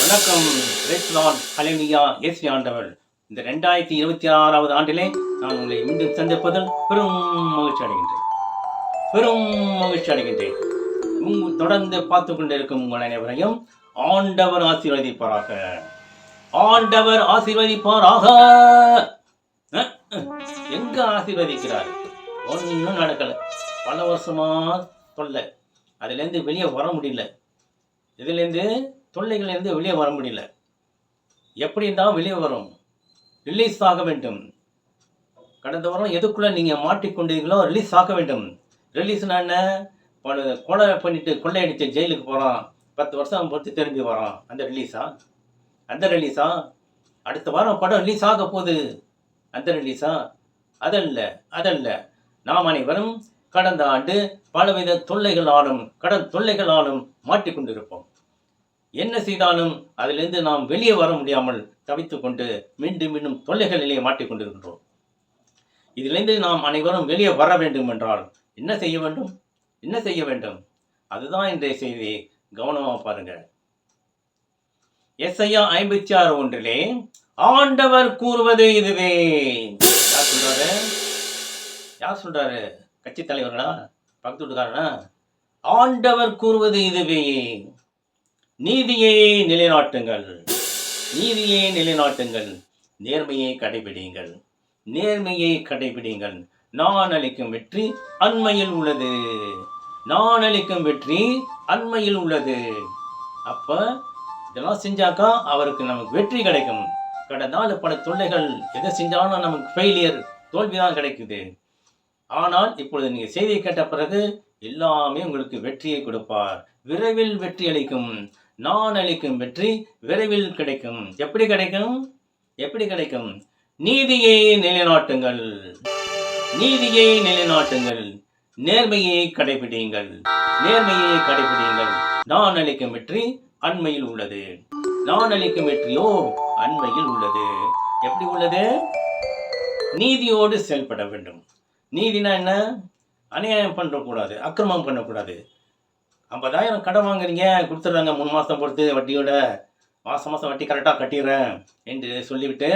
வணக்கம். Praise lord. Hallelujah. இயேசு ஆண்டவர். இந்த 2026வது ஆண்டிலே நான் உங்களை மீண்டும் சந்திப்பதில் பெரும் மகிழ்ச்சி அடைகின்றேன். பெரும் மகிழ்ச்சி அடைகின்றேன். தொடர்ந்து பார்த்து கொண்டிருக்கும் உங்கள் அனைவரையும் ஆண்டவர் ஆசீர்வதிப்பாராக. ஆண்டவர் ஆசீர்வதிப்பாராக. எங்க ஆசீர்வதிக்கிறார்? ஒன்றும் நடக்கல. பல வருஷமா தொல்லை. அதுலேருந்து வெளியே வர முடியல. இதுலேருந்து தொல்லைகளிலிருந்து வெளியே வர முடியல. எப்படி இருந்தால் வெளியே வரும்? ரிலீஸ் ஆக வேண்டும். கடந்த வாரம் எதுக்குள்ளே நீங்கள் மாட்டிக்கொண்டீர்களோ ரிலீஸ் ஆக வேண்டும். ரிலீஸ்னா என்ன? கொலை பண்ணிட்டு கொள்ளையடித்து ஜெயிலுக்கு போகிறான், 10 வருஷம் பொறுத்து திரும்பி வரான். அந்த ரிலீஸா? அடுத்த வாரம் படம் ரிலீஸ் ஆக போகுது. அந்த ரிலீஸா? அதல்ல. நாம் அனைவரும் கடந்த ஆண்டு பலவித கடன் தொல்லைகளாலும் மாட்டிக்கொண்டிருப்போம். என்ன செய்தாலும் அதிலிருந்து நாம் வெளியே வர முடியாமல் தவித்துக்கொண்டு மீண்டும் தொல்லைகளிலே மாட்டிக்கொண்டிருக்கின்றோம். இதிலிருந்து நாம் அனைவரும் வெளியே வர வேண்டும் என்றால் என்ன செய்ய வேண்டும்? அதுதான் இன்றைய செய்தி. கவனமா பாருங்க. எஸ்ஐயா 56:1 ஆண்டவர் கூறுவது இதுவே. யார் சொல்றாரு? கட்சி தலைவர்களா? பக்கத்து வீட்டுக்காரனா? ஆண்டவர் கூறுவது இதுவே. நீதியை நிலைநாட்டுங்கள், நேர்மையை கடைபிடிங்கள். நான் அளிக்கும் வெற்றி அண்மையில் உள்ளது. அப்ப இதெல்லாம் செஞ்சாக்கா அவருக்கு நமக்கு வெற்றி கிடைக்கும். கடந்த நாள் பல தொல்லைகள் எதை செஞ்சாலும் நமக்கு ஃபெயிலியர், தோல்விதான் கிடைக்குது. ஆனால் இப்பொழுது நீங்க செய்தியை கேட்ட பிறகு எல்லாமே உங்களுக்கு வெற்றியை கொடுப்பார். விரைவில் வெற்றி அளிக்கும். நான் அளிக்கும் வெற்றி விரைவில் கிடைக்கும். எப்படி கிடைக்கும்? நீதியை நிலைநாட்டுங்கள், நேர்மையை கடைபிடிங்கள். நான் அளிக்கும் வெற்றி அண்மையில் உள்ளது. எப்படி உள்ளது? நீதியோடு செயல்பட வேண்டும். நீதினா என்ன? அநியாயம் பண்ணக்கூடாது, அக்கிரமம் பண்ணக்கூடாது. 50,000 கடன் வாங்குறீங்க, கொடுத்துட்றாங்க 3 மாதம் பொறுத்து வட்டியோட. மாதம் வட்டி கரெக்டாக கட்டிடுறேன் என்று சொல்லிவிட்டு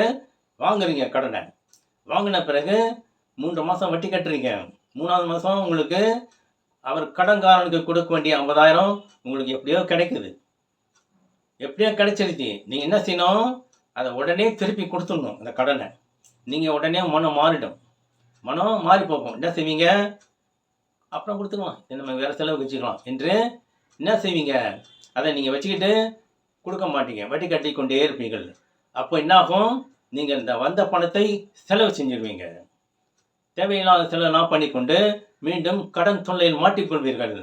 வாங்குறீங்க கடனை. வாங்கின பிறகு 3 மாதம் வட்டி கட்டுறீங்க. 3ஆவது மாதம் உங்களுக்கு அவர் கடன்காரனுக்கு கொடுக்க வேண்டிய 50,000 உங்களுக்கு எப்படியோ கிடைச்சிருச்சு. நீங்கள் என்ன செய்யணும்? அதை உடனே திருப்பி கொடுத்துடணும். அந்த கடனை நீங்கள் உடனே மனம் மாறி போகும். என்ன செய்வீங்க? அப்புறம் கொடுத்துக்கலாம், நம்ம வேறு செலவுக்கு வச்சுக்கலாம் என்று என்ன செய்வீங்க? அதை நீங்கள் வச்சுக்கிட்டு கொடுக்க மாட்டீங்க, வட்டி கட்டி கொண்டே இருப்பீர்கள். அப்போ என்னாகும்? நீங்கள் இந்த வந்த பணத்தை செலவு செஞ்சிருவீங்க. தேவையில்லாத செலவுலாம் பண்ணிக்கொண்டு மீண்டும் கடன் தொல்லையில் மாட்டிக்கொள்வீர்கள்.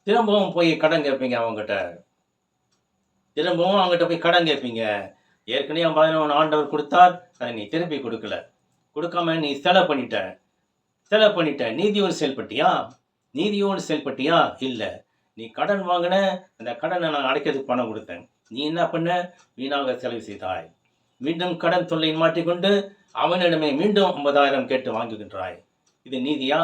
திரும்பவும் போய் கடன் கேட்பீங்க அவங்ககிட்ட. ஏற்கனவே 50,000 ஆண்டவர் கொடுத்தார், அதை நீ திருப்பி கொடுக்காம நீ செலவு பண்ணிட்ட. நீதியோடு செயல்பட்டியா? இல்லை. நீ கடன் வாங்கின, அந்த கடனை நான் அடைக்கிறதுக்கு பணம் கொடுத்தேன். நீ என்ன பண்ண? வீணாக செலவு செய்தாய். மீண்டும் கடன் தொல்லையில் மாட்டிக்கொண்டு அவனிடமே மீண்டும் 50,000 கேட்டு வாங்குகின்றாய். இது நீதியா?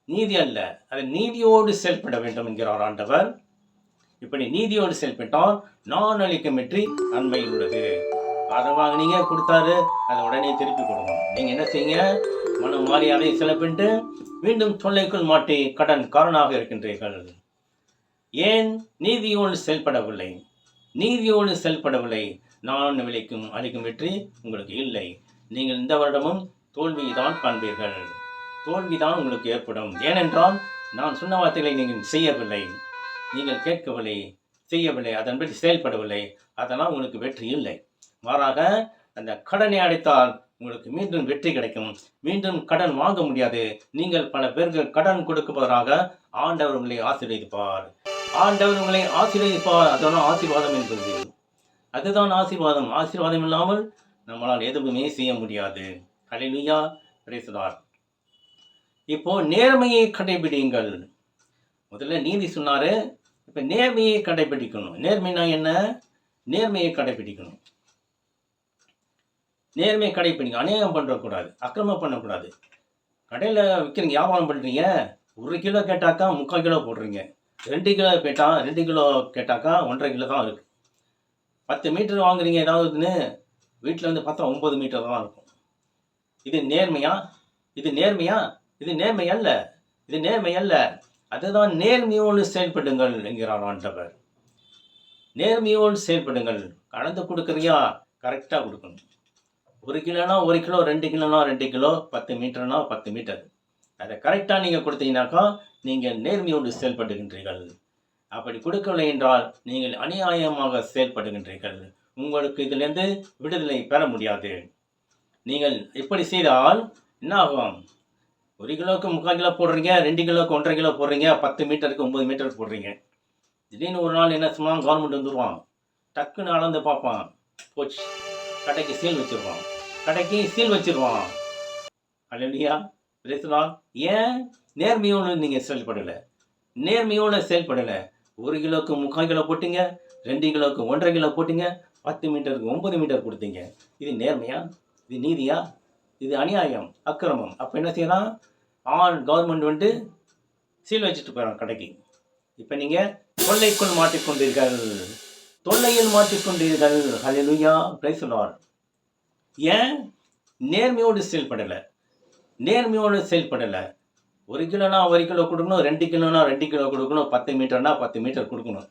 நீதி அல்ல. அது நீதியோடு செயல்பட வேண்டும் என்கிறார் ஆண்டவர். இப்படி நீதியோடு செயல்பட்டால் நான் அளிக்கும் வெற்றி அண்மையில் உள்ளது. அதை வாங்கினீங்க, கொடுத்தாரு, அதை உடனே திருப்பி கொடுக்கணும். நீங்கள் என்ன செய்யுங்க? மனம் மாறி அதை செலப்பிட்டு மீண்டும் தொல்லைக்குள் மாட்டி கடன் காரணாக இருக்கின்றீர்கள். ஏன் நீதியோடு செயல்படவில்லை? நான் அளிக்கும் வெற்றி உங்களுக்கு இல்லை. நீங்கள் இந்த வருடமும் தோல்விதான் காண்பீர்கள். தோல்விதான் உங்களுக்கு ஏற்படும். ஏனென்றால் நான் சொன்ன வார்த்தைகளை நீங்கள் செய்யவில்லை, நீங்கள் கேட்கவில்லை, செய்யவில்லை, அதன்படி செயல்படவில்லை. அதனால் உங்களுக்கு வெற்றி இல்லை. மாறாக அந்த கடனை அடைத்தால் உங்களுக்கு மீண்டும் வெற்றி கிடைக்கும். மீண்டும் கடன் வாங்க முடியாது. நீங்கள் பல பேருக்கு கடன் கொடுப்பதற்காக ஆண்டவர் உங்களை ஆசீர்வதிப்பார். அதுதான் ஆசீர்வாதம் என்பது. அதுதான் ஆசீர்வாதம் இல்லாமல் நம்மளால் எதுவுமே செய்ய முடியாது. ஹல்லேலூயா. Praise the lord. இப்போ நேர்மையை கடைபிடிங்கள். முதல்ல நீதி சொன்னாரு, இப்போ நேர்மையை கடைபிடிக்கணும். நேர்மைனா என்ன? நேர்மையை கடைபிடிக்கணும். அநியாயம் பண்ணக்கூடாது, அக்கிரமம் பண்ணக்கூடாது. கடையில் விற்கிறீங்க, வியாபாரம் பண்ணுறீங்க, 1 கிலோ கேட்டாக்கா 3/4 கிலோ போடுறீங்க. 2 கிலோ கேட்டாக்கா 1.5 கிலோ தான் இருக்குது. 10 மீட்டர் வாங்குறீங்க ஏதாவதுன்னு, வீட்டில் வந்து பார்த்தா 9 மீட்டர் தான் இருக்கும். இது நேர்மையா? இது நேர்மையா? இது நேர்மை அல்ல. இது நேர்மை அல்ல. அதுதான் நேர்மையோடு செயல்படுங்கள் என்கிறார் ஆண்டவர். நேர்மையோடு செயல்படுங்கள். கலந்து கொடுக்குறியா? கரெக்டாக கொடுக்கணும். 1 கிலோனா 1 கிலோ, 2 கிலோனா 2 கிலோ, 10 மீட்டர்னா 10 மீட்டர். அதை கரெக்டாக நீங்கள் கொடுத்தீங்கன்னாக்கா நீங்கள் நேர்மையோடு செயல்படுகின்றீர்கள். அப்படி கொடுக்கவில்லை என்றால் நீங்கள் அநியாயமாக செயல்படுகின்றீர்கள். உங்களுக்கு இதிலிருந்து விடுதலை பெற முடியாது. நீங்கள் இப்படி செய்தால் என்ன ஆகும்? 1 கிலோவுக்கு 3/4 கிலோ போடுறீங்க, 2 கிலோவுக்கு 1.5 கிலோ போடுறீங்க, 10 மீட்டருக்கு 9 மீட்டர் போடுறீங்க. திடீர்னு ஒரு நாள் என்ன சொன்னான், கவர்மெண்ட் வந்துடுவான், டக்குன்னு அளந்து பார்ப்பான், போச்சு, கடைக்கு சீல் வச்சிருவான். கடைக்கு சீல் வச்சிருவான். அல்லையா? ஏன்? நேர்மையோடு நீங்கள் செயல்படலை. நேர்மையோடு செயல்படலை. 1 கிலோவுக்கு 3/4 கிலோ போட்டீங்க, 2 கிலோவுக்கு 1.5 கிலோ போட்டீங்க, 10 மீட்டருக்கு 9 மீட்டர் கொடுத்தீங்க. இது நேர்மையா? இது நீதியா? இது அநியாயம், அக்கிரமம். அப்போ என்ன செய்யலாம்? கவர்மெண்ட் வந்து சீல் வச்சுட்டு போகிறான் கடைக்கு. இப்போ நீங்கள் தொல்லைக்குள் மாட்டிக்கொண்டீர்கள், தொல்லையில் மாட்டிக்கொண்டீர்கள். ஹல்லேலூயா, பிரைஸ் தி லார்ட். ஏன்? நேர்மையோடு செயல்படலை. நேர்மையோடு செயல்படலை. 1 கிலோனா 1 கிலோ கொடுக்கணும், 2 கிலோனா 2 கிலோ கொடுக்கணும், 10 மீட்டர்னா 10 மீட்டர் கொடுக்கணும்.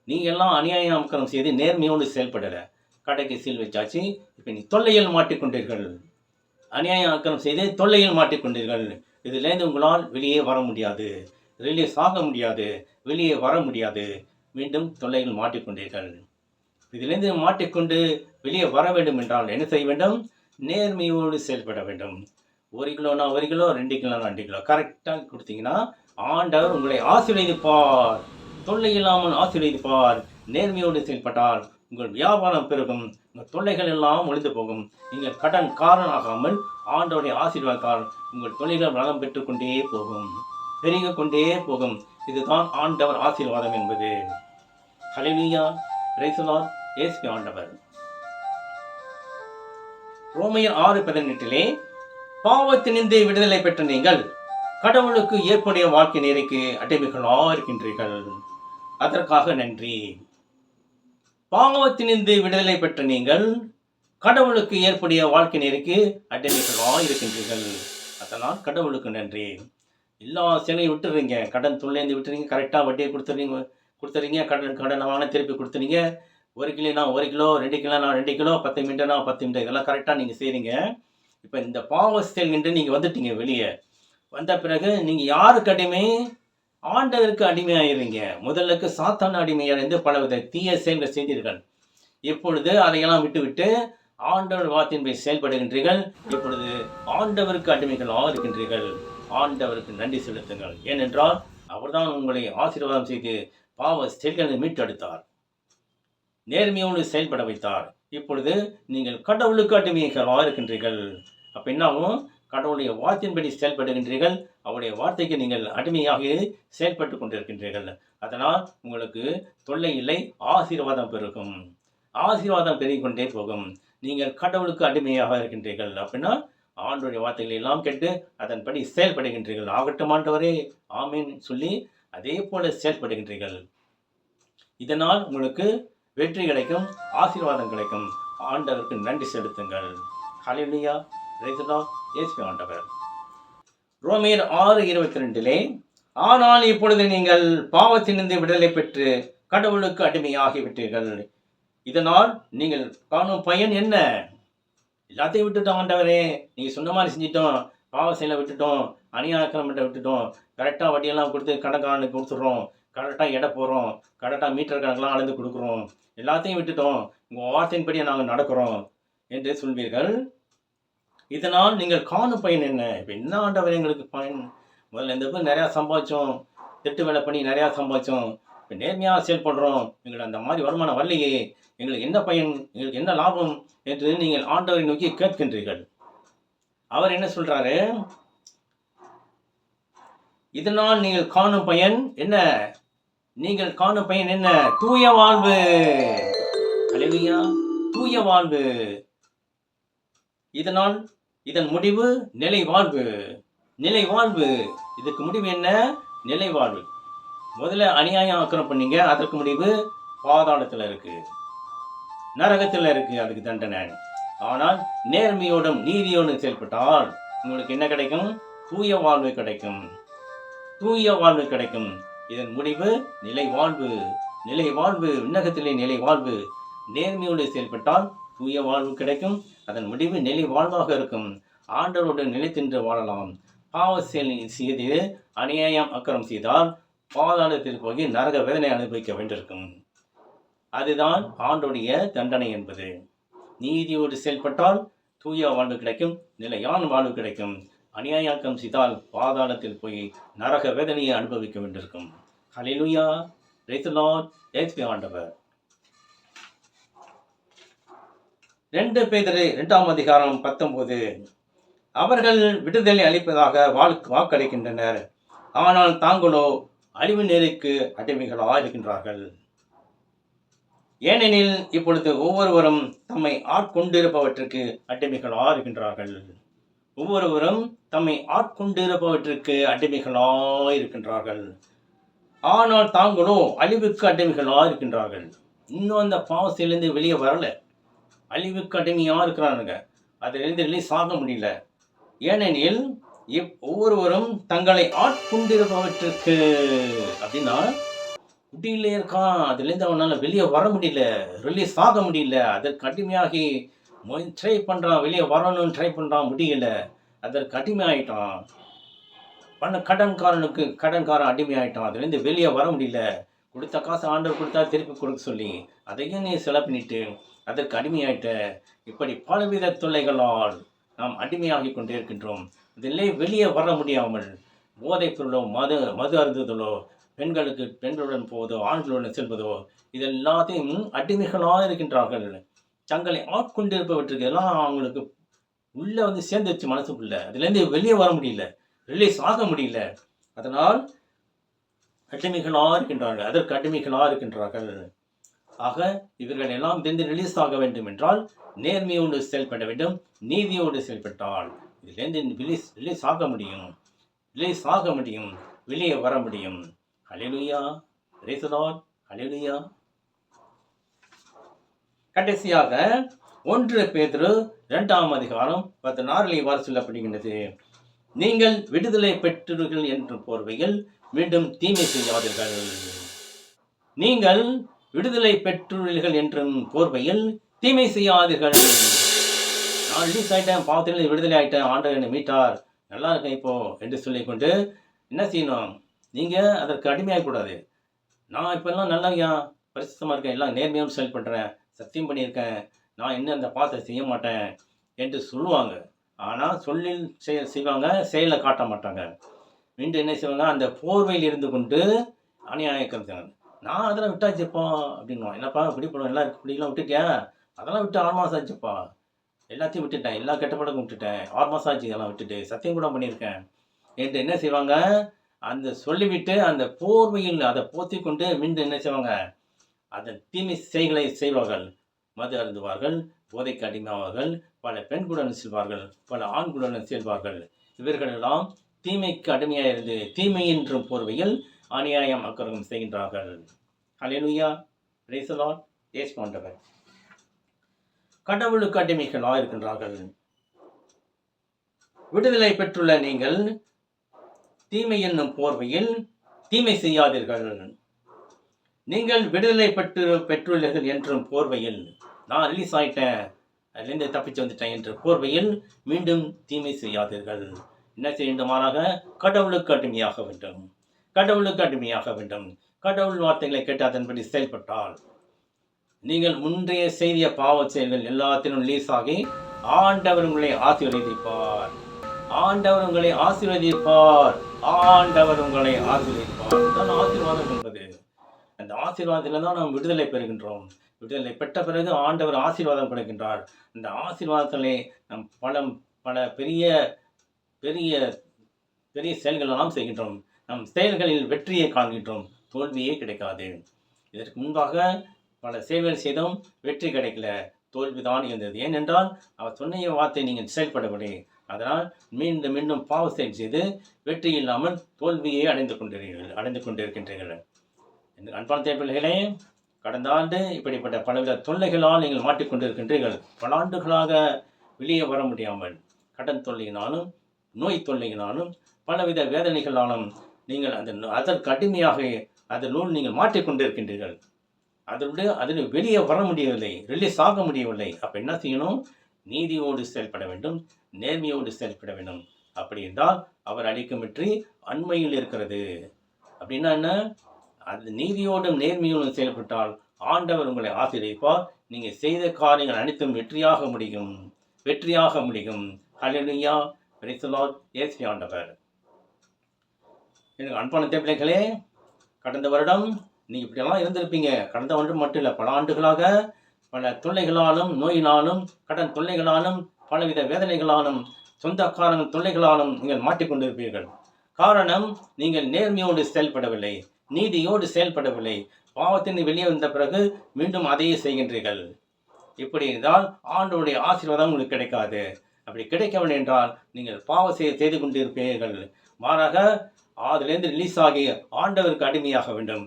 நீங்கள் எல்லாம் அநியாயம் அக்கிரமம் செய்து நேர்மையோடு செயல்படலை. கடைக்கு சீல் வச்சாச்சு. இப்போ நீ தொல்லையில் மாட்டிக்கொண்டீர்கள். அநியாயம் அக்கிரமம் செய்து தொல்லையில் மாட்டிக்கொண்டீர்கள். இதிலேருந்து உங்களால் வெளியே வர முடியாது, ரிலீஸ் ஆக முடியாது, வெளியே வர முடியாது. மீண்டும் தொல்லையில் மாட்டிக்கொண்டீர்கள். இதிலிருந்து மாட்டிக்கொண்டு வெளியே வர வேண்டும் என்றால் என்ன செய்ய வேண்டும்? நேர்மையோடு செயல்பட வேண்டும். 1 கிலோனா 1 கிலோ, 2 கிலோனா 2 கிலோ கரெக்டாக கொடுத்தீங்கன்னா ஆண்டவர் உங்களை ஆசீர்வதிப்பார். தொல்லை இல்லாமல் ஆசீர்வதிப்பார். நேர்மையோடு செயல்பட்டால் உங்கள் வியாபாரம் பெருகும், உங்கள் தொல்லைகள் எல்லாம் ஒழிந்து போகும். நீங்கள் கடன் காரணமாகாமல் ஆண்டவருடைய ஆசீர்வாதத்தால் உங்கள் தொழில்கள் வளம் பெற்றுக்கொண்டே போகும், பெருகிக் கொண்டே போகும். இதுதான் ஆண்டவர் ஆசீர்வாதம் என்பது. ஹல்லேலூயா, பிரைஸ் தி லார்ட். இயேசு ஆண்டவர். ரோமையர் 6:18 பாவத்தினின்று விடுதலை பெற்ற நீங்கள் கடவுளுக்கு ஏற்புடைய வாழ்க்கை நெறிக்கு அடிமைகளாக இருக்கின்றீர்கள். அதற்காக நன்றி. பாவத்தினின்று விடுதலை பெற்ற நீங்கள் கடவுளுக்கு ஏற்புடைய வாழ்க்கை நெறிக்கு அடிமைகளாக இருக்கின்றீர்கள். அதனால் கடவுளுக்கு நன்றி. எல்லா செயலையும் விட்டுறீங்க. கடன் தொல்லைந்து விட்டுறீங்க, கரெக்டாக வட்டியை கொடுத்துறீங்க, கடனை திருப்பி கொடுத்துறீங்க. 1 கிலோனா 1 கிலோ, 2 கிலோனா 2 கிலோ, 10 மீட்டர்னா 10 மீட்டர், இதெல்லாம் கரெக்டாக நீங்கள் செய்கிறீங்க. இப்போ இந்த பாவ செயல் என்று நீங்கள் வந்துட்டீங்க. வெளியே வந்த பிறகு நீங்கள் யாருக்கு அடிமை? ஆண்டவருக்கு அடிமையாகிறீங்க. முதலுக்கு சாத்தான அடிமையிலிருந்து பலவித தீய செயல்கள் செய்தீர்கள். இப்பொழுது அதையெல்லாம் விட்டுவிட்டு ஆண்டவர் வார்த்தையின்படி செயல்படுகின்றீர்கள். இப்பொழுது ஆண்டவருக்கு அடிமைகளாக இருக்கின்றீர்கள். ஆண்டவருக்கு நன்றி செலுத்துங்கள். ஏனென்றால் அவர்தான் உங்களை ஆசீர்வாதம் செய்து பாவ செயல்களை மீட்டெடுத்தார், நேர்மையோடு செயல்பட வைத்தார். இப்பொழுது நீங்கள் கடவுளுக்கு அடிமைகளாக இருக்கின்றீர்கள். அப்போ என்னாகும்? கடவுளுடைய வார்த்தையின்படி செயல்படுகின்றீர்கள். அவருடைய வார்த்தைக்கு நீங்கள் அடிமையாக செயல்பட்டு கொண்டிருக்கின்றீர்கள். அதனால் உங்களுக்கு தொல்லை இல்லை, ஆசீர்வாதம் பெருகும். ஆசீர்வாதம் பெருகிக்கொண்டே போகும். நீங்கள் கடவுளுக்கு அடிமையாக இருக்கின்றீர்கள். அப்படின்னா ஆண்டவருடைய வார்த்தைகளை எல்லாம் கேட்டு அதன்படி செயல்படுகின்றீர்கள். ஆகட்டும் ஆண்டவரே, ஆமீன் சொல்லி அதே போல செயல்படுகின்றீர்கள். இதனால் உங்களுக்கு வெற்றி கிடைக்கும், ஆசீர்வாதம் கிடைக்கும். ஆண்டவருக்கு நன்றி செலுத்துங்கள். ஹல்லேலூயா, பிரைஸ் தி லார்ட். இயேசு ஆண்டவர். ரோமையர் 6:22 ஆனால் இப்பொழுது நீங்கள் பாவத்திலிருந்து விடுதலை பெற்று கடவுளுக்கு அடிமையாகிவிட்டீர்கள். இதனால் நீங்கள் காணும் பயன் என்ன? எல்லாத்தையும் விட்டுட்டோம் ஆண்டவரே, நீங்கள் சொன்ன மாதிரி செஞ்சிட்டோம், பாவ செயலை விட்டுட்டோம், அநியாயக்கிரமத்தை விட்டுட்டோம், கரெக்டாக வட்டியெல்லாம் கொடுத்து கணக்காரனுக்கு கொடுத்துட்றோம், கரெக்டாக எடை போடுறோம், கரெக்டாக மீட்டர் கணக்கெலாம் அளந்து கொடுக்குறோம், எல்லாத்தையும் விட்டுட்டோம், உங்கள் வார்த்தையின்படியே நாங்கள் நடக்கிறோம் என்று சொல்வீர்கள். இதனால் நீங்கள் காணும் பயன் என்ன? இப்போ என்ன ஆண்டவர் எங்களுக்கு பயன்? முதல்ல இந்த பேர் நிறையா சம்பாதிச்சோம், திட்டு வேலை பண்ணி நிறையா சம்பாதிச்சோம், இப்போ நேர்மையாக செயல்படுறோம், எங்களுக்கு அந்த மாதிரி வருமானம் வரலையே, எங்களுக்கு என்ன பயன், எங்களுக்கு என்ன லாபம் என்று நீங்கள் ஆண்டவரை நோக்கி கேட்கின்றீர்கள். அவர் என்ன சொல்றாரு? இதனால் நீங்கள் காணும் பயன் என்ன? நீங்கள் காணும் பயன் என்ன? தூய வாழ்வு. அல்லேலூயா, தூய வாழ்வு. இதனால் இதன் முடிவு நிலை வாழ்வு. நிலை வாழ்வு. இதுக்கு முடிவு என்ன? நிலை வாழ்வு. முதல்ல அநியாயம் ஆக்கிரம் பண்ணீங்க, அதற்கு முடிவு பாதாளத்தில் இருக்கு. நரகத்தில் இருக்கு அதுக்கு தண்டனை. ஆனால் நேர்மையோடும் நீதியோடும் செயல்பட்டால் உங்களுக்கு என்ன கிடைக்கும்? தூய வாழ்வு கிடைக்கும். தூய வாழ்வு கிடைக்கும். இதன் முடிவு நிலை வாழ்வு. நிலை வாழ்வு, விண்ணகத்திலே நிலை வாழ்வு. நேர்மையோடு செயல்பட்டால் தூய வாழ்வு கிடைக்கும். அதன் முடிவு நிலை வாழ்வாக இருக்கும். ஆண்டவரோடு நிலைத்தின்று வாழலாம். பாவ செய்து அநியாயம் அக்கிரம் செய்தால் பாதாளத்தில் போய் நரக வேதனை அனுபவிக்க வேண்டியிருக்கும். அதுதான் ஆண்டோடைய தண்டனை என்பது. நீதியோடு செயல்பட்டால் தூய வாழ்வு கிடைக்கும், நிலையான வாழ்வு கிடைக்கும். அநியாயம் செய்தால் பாதாளத்தில் போய் நரக வேதனையை அனுபவிக்க வேண்டியிருக்கும். ஹல்லேலூயா, பிரைஸ் தி லார்ட், ஏசுவே ஆண்டவர். 2 பேதுரு 2ஆம் அதிகாரம் 19. அவர்கள் விடுதலை அளிப்பதாக வாக்களிக்கின்றனர், ஆனால் தாங்களோ அழிவு நேருக்கு அடிமைகளாக இருக்கின்றார்கள். ஏனெனில் இப்பொழுது ஒவ்வொருவரும் தம்மை ஆட்கொண்டிருப்பவற்றுக்கு அடிமைகளாக இருக்கின்றார்கள். ஒவ்வொருவரும் தம்மை ஆட்கொண்டிருப்பவற்றுக்கு அடிமைகளாக இருக்கின்றார்கள். ஆனால் தாங்களோ அழிவுக்கு அடிமைகளாக இருக்கின்றார்கள். இன்னும் அந்த பாவத்திலிருந்து வெளியே வரல. அழிவுக்கு அடிமையாக இருக்கிறானுங்க. அதிலிருந்து ரிலீஸ் ஆக முடியல. ஏனெனில் ஒவ்வொருவரும் தங்களை ஆட்கொண்டிருப்பவற்றுக்கு அப்படின்னா முடியல இருக்கான். அதுலேருந்து அவனால் வெளியே வர முடியல, ரிலீஸ் ஆக முடியல. அதற்கு அடிமையாகி ட்ரை பண்ணுறான், வெளியே வரணும்னு ட்ரை பண்ணுறான், முடியல. அதற்கு அடிமை ஆகிட்டான். கடன்காரன் அடிமை ஆகிட்டான். அதுலேருந்து வெளியே வர முடியல. கொடுத்த காசு ஆண்டவர் கொடுத்தா திருப்பி கொடுக்க சொல்லி அதையும் நீ செலவு பண்ணிட்டு அதற்கு அடிமையாயிட்ட. இப்படி பலவித தொல்லைகளால் நாம் அடிமையாகி கொண்டே இருக்கின்றோம். இதிலே வெளியே வர முடியாமல் போதைப் பொருளோ மது அருந்துதலோ, பெண்களுடன் போவதோ, ஆண்களுடன் செல்வதோ, இதெல்லாத்தையும் அடிமைகளாக இருக்கின்றார்கள். தங்களை ஆட்கொண்டிருப்பவற்றுக்கு எல்லாம் அவங்களுக்கு உள்ளே வந்து சேர்ந்துருச்சு மனசுக்குள்ள. அதுலேருந்து வெளியே வர முடியல, ரிலீஸ் ஆக முடியல. அதனால் அடிமைகளாக இருக்கின்றார்கள், அதற்கு அடிமைகளாக இருக்கின்றார்கள். ஆக இவர்கள் எல்லாம் இதிலிருந்து ரிலீஸ் ஆக வேண்டும் என்றால் நேர்மையோடு செயல்பட வேண்டும். நீதியோடு செயல்பட்டால் இதிலிருந்து ரிலீஸ் ஆக முடியும், வெளியே வர முடியும். ஹல்லேலூயா, பிரைஸ் தி லார்ட், ஹல்லேலூயா. கடைசியாக 1 பேதுரு 2ஆம் அதிகாரம் 14 இவ்வாறு சொல்லப்படுகின்றது, நீங்கள் விடுதலை பெற்றீர்கள் என்ற போர்வையில் மீண்டும் தீமை செய்யாதீர்கள். நீங்கள் விடுதலை பெற்றுள்ளீர்கள் என்றும் போர்வையில் தீமை செய்யாதீர்கள். நான் ரிலீஸ் ஆகிட்டேன், பாவத்திலிருந்து விடுதலை ஆகிட்டேன், ஆண்டவர் என்னை மீட்டார், நல்லா இருக்கேன் இப்போ என்று சொல்லிக்கொண்டு என்ன செய்யணும்? நீங்கள் அதற்கு அடிமையாகக்கூடாது. நான் இப்போல்லாம் நல்லா பரிசுத்தமாக இருக்கேன், எல்லாம் நேர்மையாக செயல்படுறேன், சத்தியம் பண்ணியிருக்கேன், நான் இன்னும் அந்த பாவத்தை செய்ய மாட்டேன் என்று சொல்லுவாங்க. ஆனால் சொல்லில் செய்வாங்க, செயலில் காட்ட மாட்டாங்க. மீண்டும் என்ன செய்வாங்க? அந்த போர்வையில் இருந்து கொண்டு அநியாயம். நான் அதெல்லாம் விட்டாச்சுப்பா அப்படின்வான். என்னப்பா இப்படி பண்ணுவோம், எல்லாம் இப்படிலாம் விட்டுட்டேன், அதெல்லாம் விட்டு 6 மாதம் ஆச்சுப்பா, எல்லாத்தையும் விட்டுட்டேன், எல்லா கெட்ட பழக்கம் விட்டுட்டேன், 6 மாதம் ஆச்சு இதெல்லாம் விட்டுட்டு, சத்தியம் கூட பண்ணியிருக்கேன் என்று என்ன செய்வாங்க? அந்த சொல்லிவிட்டு அந்த போர்வையில் அதை போத்தி கொண்டு மீண்டும் என்ன செய்வாங்க? அதன் தீமை செயல்களை செய்வார்கள். மது அருந்துவார்கள், போதைக்கு அடிமையாவார்கள், பல பெண்களுடன் செல்வார்கள், பல ஆண்களுடன் செல்வார்கள். இவர்களெல்லாம் தீமைக்கு அடிமையாக இருந்து தீமை என்றும் போர்வையில் அநியாயம் அக்கிரமம் செய்கின்றார்கள். ஹல்லேலூயா, பிரைஸ் தி லார்ட், இயேசு ஆண்டவர். கடவுளுக்கு அடிமைகளாக இருக்கின்றார்கள். விடுதலை பெற்றுள்ள நீங்கள் தீமை என்னும் போர்வையில் தீமை செய்யாதீர்கள். நீங்கள் விடுதலை பெற்றுள்ளீர்கள் என்றும் போர்வையில், நான் ரிலீஸ் ஆகிட்டேன், அதுலேருந்து தப்பிச்சு வந்துட்டேன் என்ற போர்வையில் மீண்டும் தீமை செய்யாதீர்கள். என்ன செய்ய வேண்டுமாறாக? கடவுளுக்கு அடிமையாக வேண்டும், கடவுளுக்கு அடிமையாக வேண்டும். கடவுள் வார்த்தைகளை கேட்டு அதன்படி செயல்பட்டால் நீங்கள் முந்தைய செய்திய பாவ செயல்கள் எல்லாத்திலும் ரிலீஸ் ஆகி ஆண்டவர் உங்களை ஆசீர்வதிப்பார், ஆண்டவர் உங்களை ஆசீர்வதிப்பார், ஆண்டவர் உங்களை ஆசீர்வதிப்பார். தான் ஆசீர்வாதம் என்பது. அந்த ஆசீர்வாதத்தில் தான் நாம் விடுதலை பெறுகின்றோம். விடுதலை பெற்ற பிறகு ஆண்டவர் ஆசீர்வாதம் கொடுக்கின்றார். அந்த ஆசீர்வாதத்திலே நம் பல பெரிய பெரிய பெரிய செயல்களெல்லாம் செய்கின்றோம். நம் செயல்களில் வெற்றியை காண்கின்றோம், தோல்வியே கிடைக்காது. இதற்கு முன்பாக பல செயல்கள் செய்தோம், வெற்றி கிடைக்கல, தோல்விதான் இருந்தது. ஏனென்றால் அவர் சொன்ன வார்த்தை நீங்கள் செயல்படவில்லை. அதனால் மீண்டும் மீண்டும் பாவ செயல் செய்து வெற்றி இல்லாமல் தோல்வியை அடைந்து கொண்டிருக்கின்றீர்கள். அன்பான தேவர்களே, கடந்த ஆண்டு இப்படிப்பட்ட பலவித தொல்லைகளால் நீங்கள் மாட்டிக்கொண்டிருக்கின்றீர்கள். பல ஆண்டுகளாக வெளியே வர முடியாமல் கடன் தொல்லையினாலும் நோய் தொல்லையினாலும் பலவித வேதனைகளாலும் நீங்கள் அதற்கு அடிமையாக அதனுள் நீங்கள் மாட்டிக்கொண்டிருக்கின்றீர்கள். அதில் வெளியே வர முடியவில்லை, ரிலீஸ் ஆக முடியவில்லை. அப்போ என்ன செய்யணும்? நீதியோடு செயல்பட வேண்டும், நேர்மையோடு செயல்பட வேண்டும். அப்படி என்றால் அவர் அளிக்கும் வெற்றி அண்மையில் இருக்கிறது. அப்படின்னா என்ன? அது நீதியோடும் நேர்மையோடும் செயல்பட்டால் ஆண்டவர் உங்களை ஆசீர்வதிப்பார். நீங்கள் செய்த காரியங்கள் அனைத்தும் வெற்றியாக முடியும். ஹல்லேலூயா, பிரைஸ் தி லார்ட். இயேசு ஆண்டவர். எனக்கு அன்பான பிள்ளைகளே, கடந்த வருடம் நீங்கள் இப்படியெல்லாம் இருந்திருப்பீங்க. கடந்த வருடம் மட்டும் இல்லை, பல ஆண்டுகளாக பல தொல்லைகளாலும் நோயினாலும் கடன் தொல்லைகளாலும் பலவித வேதனைகளாலும் சொந்தக்காரங்கள் தொல்லைகளாலும் நீங்கள் மாட்டிக்கொண்டிருப்பீர்கள். காரணம், நீங்கள் நேர்மையோடு செயல்படவில்லை, நீதியோடு செயல்படவில்லை. பாவத்தின் வெளியே வந்த பிறகு மீண்டும் அதையே செய்கின்றீர்கள். இப்படி இருந்தால் ஆண்டவருடைய ஆசீர்வாதம் உங்களுக்கு கிடைக்காது. அப்படி கிடைக்கவில்லை என்றால் நீங்கள் பாவம் செய்து கொண்டிருப்பீர்கள். மாறாக அதிலிருந்து ரிலீஸ் ஆகி ஆண்டவருக்கு அடிமையாக வேண்டும்.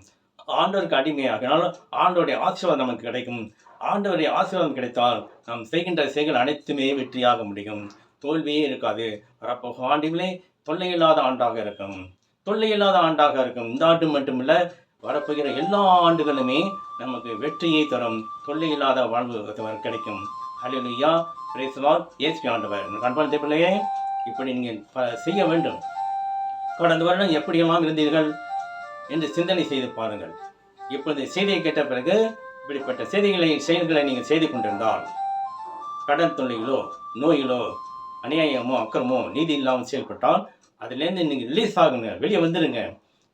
ஆண்டவருக்கு அடிமையாகினால் ஆண்டவருடைய ஆசீர்வாதம் நமக்கு கிடைக்கும். ஆண்டவருடைய ஆசீர்வாதம் கிடைத்தால் நாம் செய்கின்ற செயல்கள் அனைத்துமே வெற்றியாக முடியும். தோல்வியே இருக்காது. வரப்போகும் ஆண்டுகளே தொல்லையில்லாத ஆண்டாக இருக்கும். இந்த ஆண்டு மட்டுமில்லை, வரப்போகிற எல்லா ஆண்டுகளுமே நமக்கு வெற்றியை தரும். தொல்லையில்லாத வாழ்வு கிடைக்கும். ஹல்லேலூயா, பிரைஸ் தி லார்ட். இயேசு ஆண்டவர். அன்பான பிள்ளையே, இப்படி நீங்கள் செய்ய வேண்டும். கடந்த வருடம் எப்படியெல்லாம் இருந்தீர்கள் என்று சிந்தனை செய்து பாருங்கள். இப்பொழுது செய்தியை கேட்ட பிறகு இப்படிப்பட்ட செயல்களை நீங்கள் செய்து கொண்டிருந்தால், கடன் தொல்லைகளோ நோயிலோ அநியாயமோ அக்கிரமோ நீதி இல்லாமல் செயல்பட்டால் அதிலேருந்து நீங்கள் ரிலீஸ் ஆகுங்க, வெளியே வந்துடுங்க.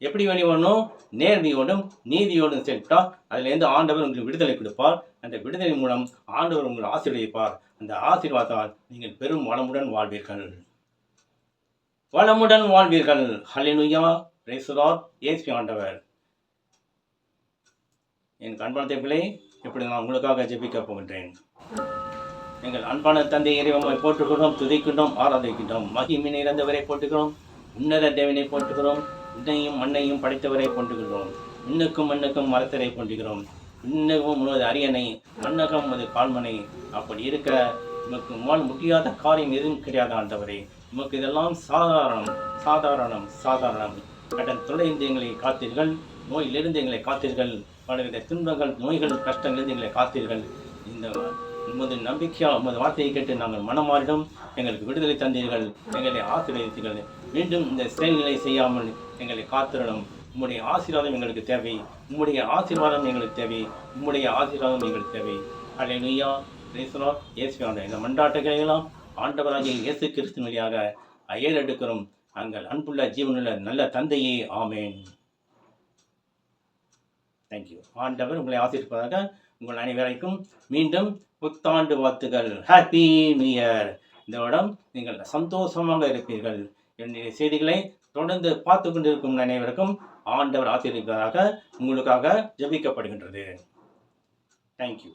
எப்படி வெளியே வரணும்? நேர்மையோடும் நீதியோடும் செயல்பட்டால் அதிலேருந்து ஆண்டவர் உங்களுக்கு விடுதலை கொடுப்பார். அந்த விடுதலை மூலம் ஆண்டவர் உங்களை ஆசீர்வதிப்பார். அந்த ஆசீர்வாதத்தால் நீங்கள் பெரும் வளமுடன் வாழ்வீர்கள். ஹல்லேலூயா, பிரைஸ் தி லார்ட். இயேசு ஆண்டவர். என் அன்பான பிள்ளைகளே, இப்படி நான் உங்களுக்காக ஜெபிக்க போகின்றேன். எங்கள் அன்பான தந்தை இறைவனை போற்றுகிறோம், துதிக்கின்றோம், ஆராதிக்கின்றோம். மகிமை நிறைந்தவரை போற்றுகிறோம், உன்னத தேவனை போற்றுகிறோம், விண்ணையும் மண்ணையும் படைத்தவரை போற்றுகிறோம். விண்ணுக்கும் மண்ணுக்கும் மரத்தரை போற்றுகிறோம். விண்ணகம் உனது அரியணை, மண்ணகம் உனது கால்மனை. அப்படி இருக்கிற உமக்கு முடியாத காரியம் எதுவும் கிடையாது ஆண்டவரே. உமக்கு இதெல்லாம் சாதாரணம். கடன் தொலைந்து எங்களை காத்தீர்கள், நோயிலிருந்து எங்களை காத்தீர்கள், பலவித துன்பங்கள் நோய்கள் கஷ்டங்களிலிருந்து எங்களை காத்தீர்கள். இந்த உமது நம்பிக்கையால் உமது வார்த்தையை கேட்டு நாங்கள் மனமாறிடும். எங்களுக்கு விடுதலை தந்தீர்கள், எங்களை ஆசீர்வதித்தீர்கள். மீண்டும் இந்த செயல்களை செய்யாமல் எங்களை காத்திரணும். உம்முடைய ஆசீர்வாதம் எங்களுக்கு தேவை. ஹல்லேலூயா, பிரைஸ் தி லார்ட். இயேசு ஆண்டவர். இந்த மன்றாட்டுகளை எல்லாம் ஆண்டவராகிய இயேசு கிறிஸ்து வழியாக ஏறெடுக்கிறோம். அங்கள் அன்புள்ள ஜீவனுள்ள நல்ல தந்தையே, ஆமேன். தேங்க்யூ. ஆண்டவர் உங்களை ஆசீர்வதிப்பதாக. உங்கள் அனைவருக்கும் மீண்டும் புத்தாண்டு வாழ்த்துக்கள். Happy new year. இந்த வருடம் நீங்கள் சந்தோஷமாக இருப்பீர்கள். என்னுடைய செய்திகளை தொடர்ந்து பார்த்து கொண்டிருக்கும் அனைவருக்கும் ஆண்டவர் ஆசீர்வதிப்பதாக உங்களுக்காக ஜெபிக்கப்படுகின்றது. தேங்க்யூ.